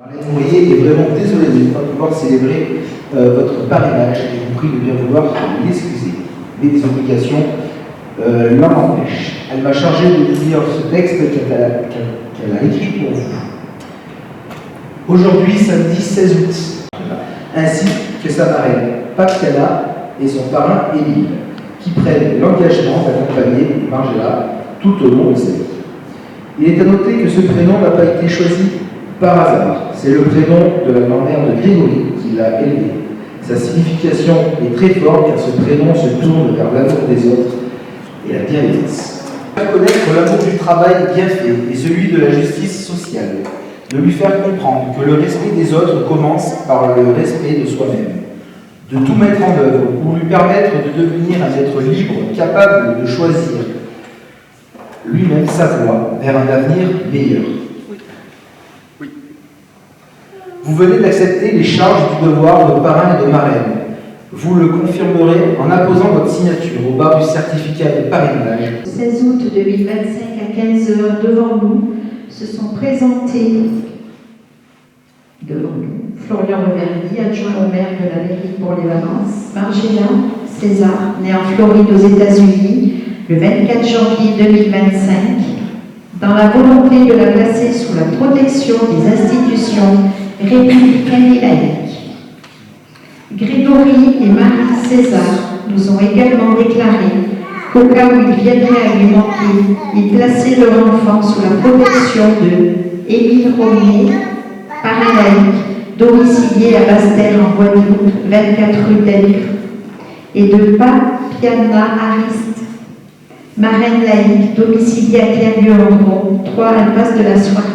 Marlène Mourier est vraiment désolée de ne pas pouvoir célébrer votre parrainage et vous prie de bien vouloir l'excuser. Mais des obligations l'en empêchent. Elle m'a chargé de lire ce texte qu'elle a écrit pour vous. Aujourd'hui, samedi 16 août, ainsi que sa marraine Patriana et son parrain Émile, qui prennent l'engagement d'accompagner Margella tout au long de sa vie. Il est à noter que ce prénom n'a pas été choisi par hasard. C'est le prénom de la grand-mère de Grégory qui l'a élevé. Sa signification est très forte car ce prénom se tourne vers l'amour des autres et la bienveillance. Faire connaître l'amour du travail bien fait et celui de la justice sociale. De lui faire comprendre que le respect des autres commence par le respect de soi-même. De tout mettre en œuvre pour lui permettre de devenir un être libre, capable de choisir lui-même sa voie vers un avenir meilleur. Vous venez d'accepter les charges du devoir de parrain et de marraine. Vous le confirmerez en apposant votre signature au bas du certificat de parrainage. Le 16 août 2025 à 15h, devant nous, se sont présentés Florian Reverdy, adjoint au maire de la mairie pour les vacances, Margella César, née en Floride aux États-Unis, le 24 janvier 2025, dans la volonté de la placer sous la protection des institutions républicaines et laïques. Grégory et Marie César nous ont également déclaré qu'au cas où ils viendraient à lui manquer, ils plaçaient leur enfant sous la protection de Émile Romier, parrain laïque, domicilié à Basse-Terre en Guadeloupe, 24 rue d'Elcre, et de Papiana Ariste, marraine laïque, domiciliée à Clairieux-en-Gros, 3 impasse de la Soirée.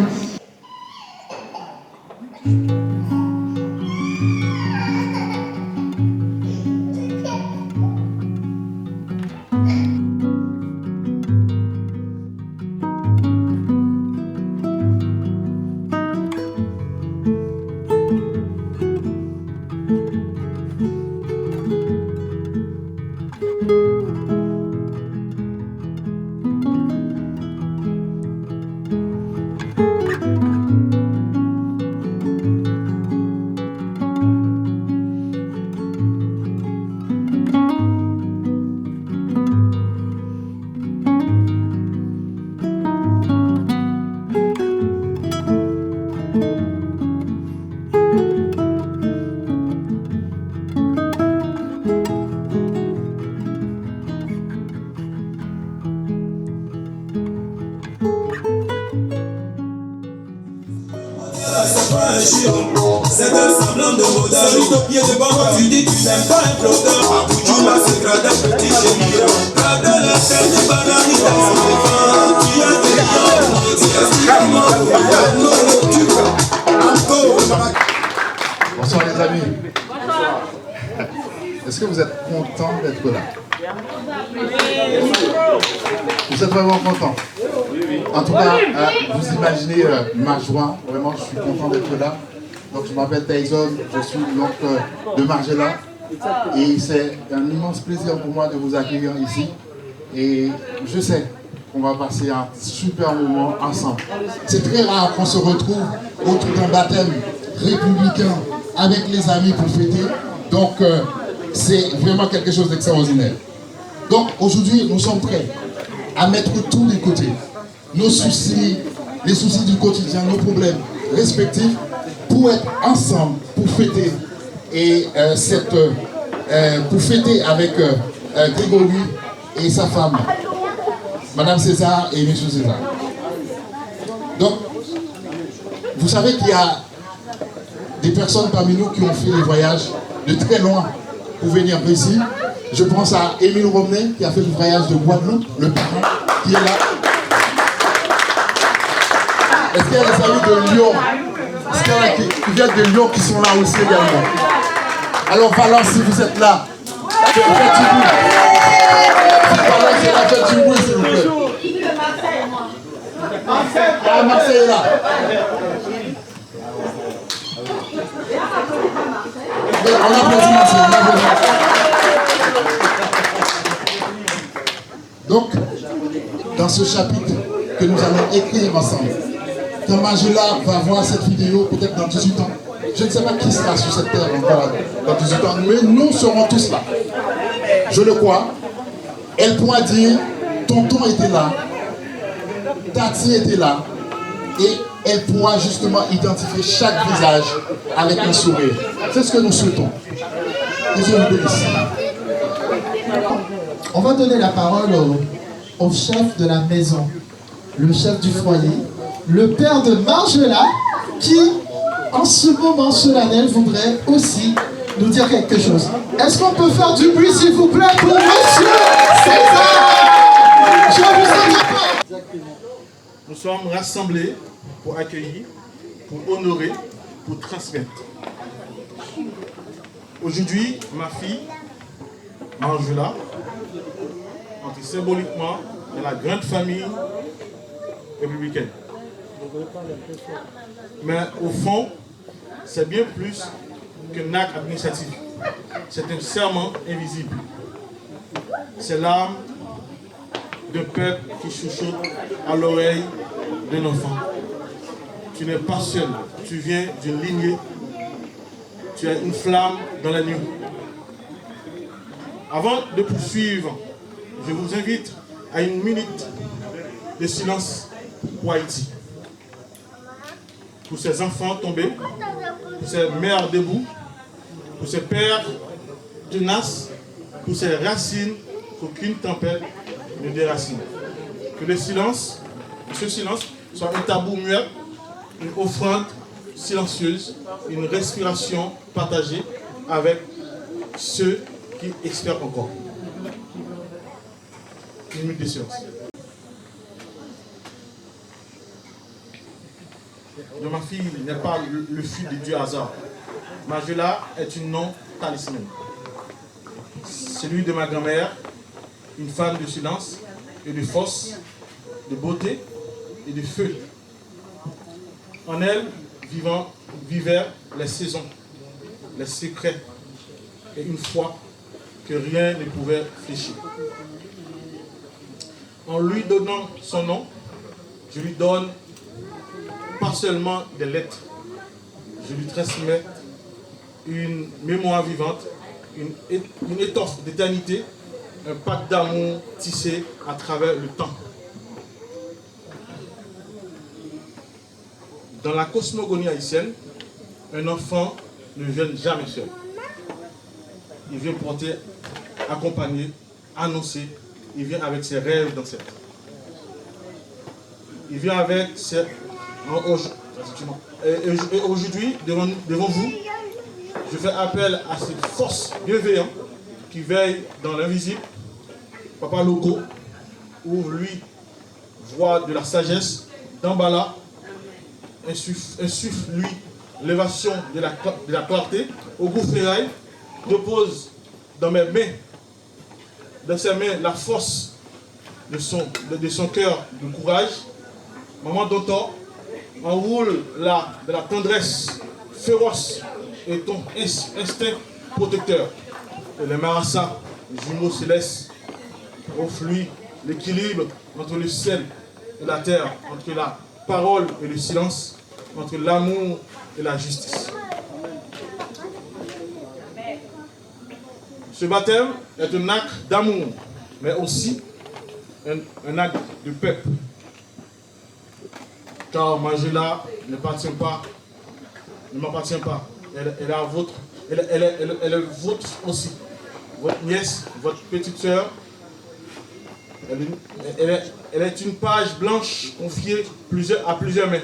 C'est un semblant de modèle. Juste au pied de banque, tu dis tu n'aimes pas un flotteur. Tu m'as ce gradin petit chéri. Grade la tête de bananita. Tu as des Bonsoir les amis. Est-ce que vous êtes contents d'être là? Vous êtes vraiment contents? En tout cas, vous imaginez ma joie. Vraiment, je suis content d'être là. Donc, je m'appelle Tyson, je suis l'oncle de Margella. Et c'est un immense plaisir pour moi de vous accueillir ici. Et je sais qu'on va passer un super moment ensemble. C'est très rare qu'on se retrouve autour d'un baptême républicain avec les amis pour fêter. Donc, c'est vraiment quelque chose d'extraordinaire. Donc, aujourd'hui, nous sommes prêts à mettre tout de côté. Nos soucis, les soucis du quotidien, nos problèmes respectifs, pour être ensemble, pour fêter. Et pour fêter avec Grégory et sa femme, Madame César et Monsieur César. Donc, vous savez qu'il y a des personnes parmi nous qui ont fait les voyages de très loin pour venir ici. Je pense à Émile Romney qui a fait le voyage de Guadeloupe, le parrain qui est là. Est-ce qu'il y a des amis de Lyon? Est-ce qu'il y en a qui viennent de Lyon qui sont là aussi également? Alors Valence, si vous êtes là, faites du bruit. Valence est là, faites du bruit s'il vous plaît. Ah, Marseille est là. On applaudit Marseille. Donc, dans ce chapitre que nous allons écrire ensemble, quand Margela va voir cette vidéo, peut-être dans 18 ans, je ne sais pas qui sera sur cette terre encore dans 18 ans, mais nous serons tous là. Je le crois. Elle pourra dire, tonton était là, Tati était là, et elle pourra justement identifier chaque visage avec un sourire. C'est ce que nous souhaitons. Et Dieu vous bénisse. On va donner la parole au chef de la maison, le chef du foyer, le père de Margela, qui, en ce moment solennel, voudrait aussi nous dire quelque chose. Est-ce qu'on peut faire du bruit, s'il vous plaît, pour Monsieur César? Je vous entends. Nous sommes rassemblés pour accueillir, pour honorer, pour transmettre. Aujourd'hui, ma fille, Margela, entre symboliquement dans la grande famille républicaine. Mais au fond, c'est bien plus qu'un acte administratif. C'est un serment invisible. C'est l'âme d'un peuple qui chuchote à l'oreille d'un enfant. Tu n'es pas seul, tu viens d'une lignée, tu as une flamme dans la nuit. Avant de poursuivre, je vous invite à une minute de silence pour Haïti. Pour ces enfants tombés, pour ces mères debout, pour ces pères tenaces, pour ces racines qu'aucune tempête ne déracine. Que le silence, ce silence, soit un tabou muet, une offrande silencieuse, une respiration partagée avec ceux qui espèrent encore. Une minute de silence. Donc ma fille n'est pas le fruit du hasard. Margela est une non-talisman. Celui de ma grand-mère, une femme de silence et de force, de beauté et de feu. En elle vivaient les saisons, les secrets et une foi que rien ne pouvait fléchir. En lui donnant son nom, je lui donne pas seulement des lettres, je lui transmets une mémoire vivante, une étoffe d'éternité, un pacte d'amour tissé à travers le temps. Dans la cosmogonie haïtienne, un enfant ne vient jamais seul. Il vient porter, accompagner, annoncer, il vient avec ses rêves d'ancêtres. Il vient avec ses... Et aujourd'hui, devant vous, je fais appel à cette force bienveillante qui veille dans l'invisible. Papa Logo ouvre lui voie de la sagesse, d'Ambala, insuffle lui l'élévation de la clarté. Au goût ferraille, dépose dans mes mains, dans ses mains, la force de son cœur de courage. Maman Dotor enroule de la tendresse féroce et ton instinct protecteur. Et les Marassa, les jumeaux célestes, offrent lui l'équilibre entre le ciel et la terre, entre la parole et le silence, entre l'amour et la justice. Ce baptême est un acte d'amour, mais aussi un acte de peuple. Car Margela ne m'appartient pas. Elle est votre aussi. Votre nièce, votre petite sœur. Elle est une page blanche confiée à plusieurs mains.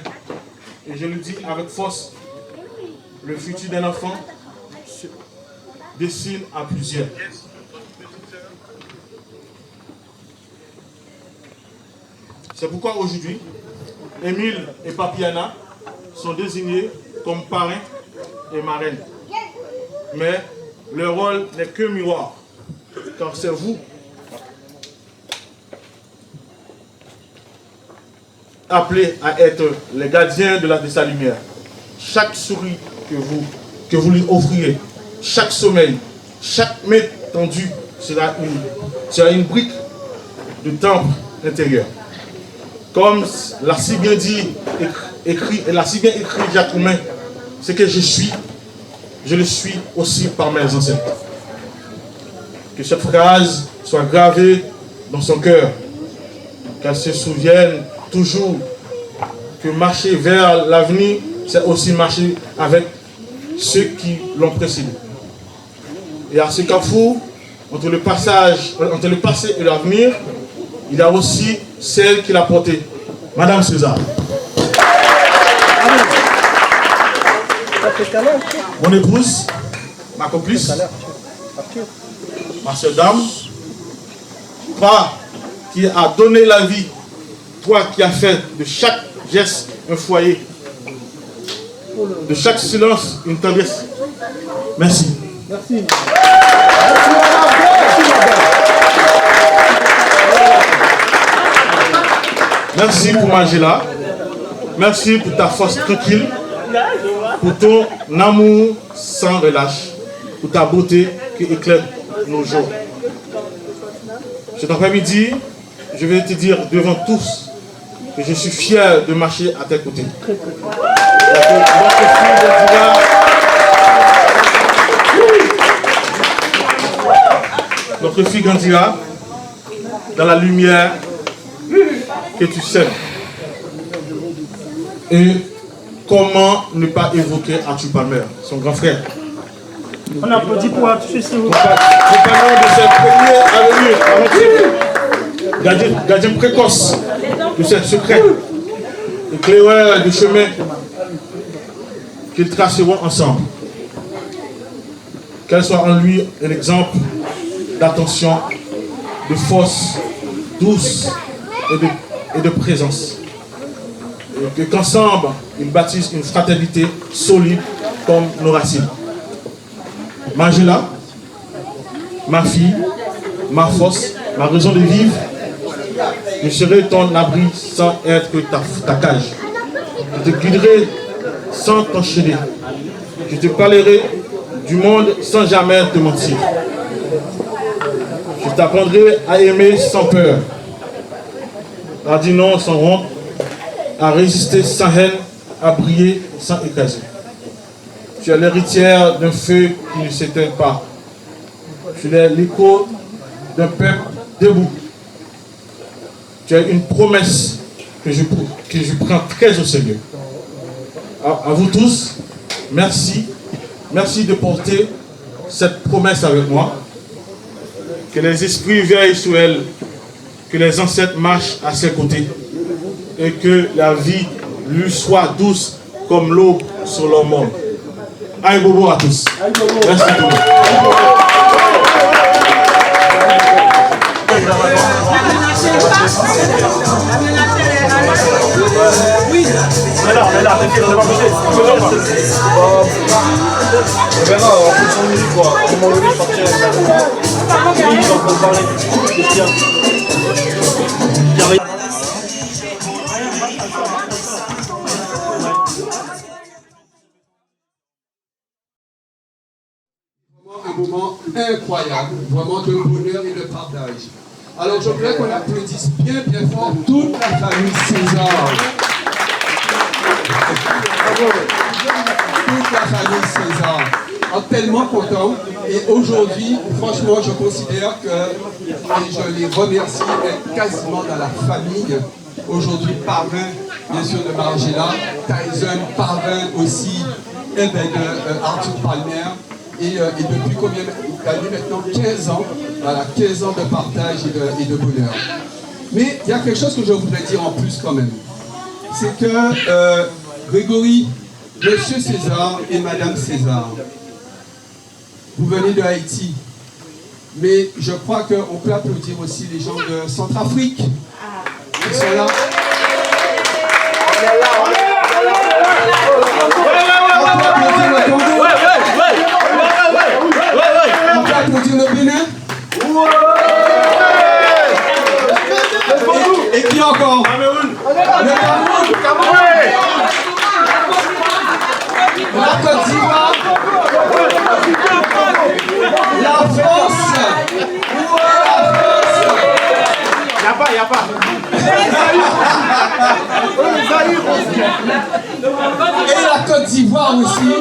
Et je le dis avec force, le futur d'un enfant se dessine à plusieurs. C'est pourquoi aujourd'hui, Émile et Papiana sont désignés comme parrains et marraines. Mais leur rôle n'est que miroir, car c'est vous appelés à être les gardiens de sa lumière. Chaque souris que vous lui offrirez, chaque sommeil, chaque main tendue sera une brique de temple intérieur. Comme l'a si bien dit écrit, elle a si bien écrit Jacques Roumain, ce que je suis, je le suis aussi par mes ancêtres. Que cette phrase soit gravée dans son cœur, qu'elle se souvienne toujours que marcher vers l'avenir, c'est aussi marcher avec ceux qui l'ont précédé. Et à ce carrefour, entre le passé et l'avenir, il y a aussi celle qui l'a portée, Madame César. Mon épouse, ma complice, ma sœur dame, toi qui as donné la vie, toi qui as fait de chaque geste un foyer, de chaque silence une tendresse. Merci. Merci. Merci pour Margela. Merci pour ta force tranquille, pour ton amour sans relâche, pour ta beauté qui éclaire nos jours. Cet après-midi, je vais te dire devant tous que je suis fier de marcher à tes côtés. Notre fille grandira dans la lumière que tu sèmes. Et comment ne pas évoquer Arthur Palmer, son grand frère. On applaudit pour Arthur, s'il vous plaît. Compagnon de ses premiers aventures, gardien précoce de ses secrets, éclaireur du chemin qu'ils traceront ensemble. Qu'elle soit en lui un exemple d'attention, de force douce et de présence. Et qu'ensemble, ils bâtissent une fraternité solide comme nos racines. Margela, ma fille, ma force, ma raison de vivre, je serai ton abri sans être que ta cage. Je te guiderai sans t'enchaîner. Je te parlerai du monde sans jamais te mentir. Je t'apprendrai à aimer sans peur, à dire non sans honte, à résister sans haine, à briller sans écraser. Tu es l'héritière d'un feu qui ne s'éteint pas. Tu es l'écho d'un peuple debout. Tu es une promesse que je prends très au sérieux. À vous tous, merci. Merci de porter cette promesse avec moi. Que les esprits veillent sur elle, que les ancêtres marchent à ses côtés et que la vie lui soit douce comme l'eau sur leur monde. Aïe bobo à tous. Merci tout le monde. Oui, mais là, t'inquiète, on va pas bouger. On verra en fonction de lui, quoi. À un moment donné, je partirai. Oui, donc on va parler. Qu'est-ce qu'il y a? Un moment incroyable, vraiment de bonheur et de partage. Alors je voudrais qu'on applaudisse bien fort toute la famille César. Toute la famille César. Tellement content. Et aujourd'hui, franchement, je considère que, et je les remercie d'être quasiment dans la famille. Aujourd'hui, parrain, bien sûr, de Margela, Tyson, parrain aussi de Arthur Palmer. Et depuis combien d'années maintenant? 15 ans. Voilà, 15 ans de partage et de bonheur. Mais il y a quelque chose que je voudrais dire en plus quand même. C'est que Grégory, Monsieur César et Madame César, vous venez de Haïti. Mais je crois qu'on peut applaudir aussi les gens de Centrafrique qui sont là. On peut applaudir le Congo. On peut applaudir le Bénin. Et qui encore? Le Cameroun. La Côte d'Ivoire. La France. Il n'y a pas. gloire aussi.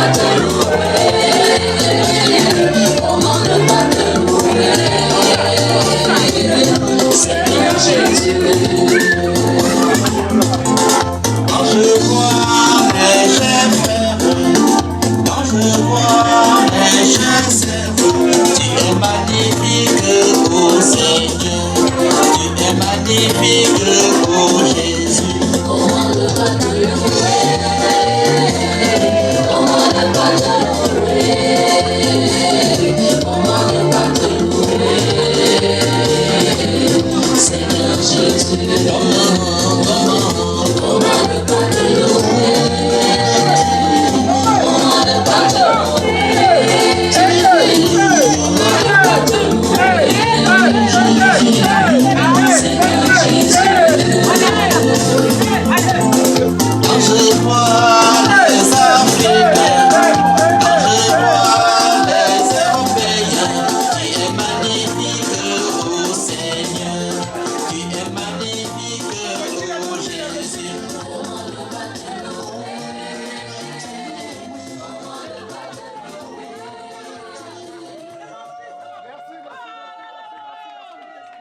Waterloo.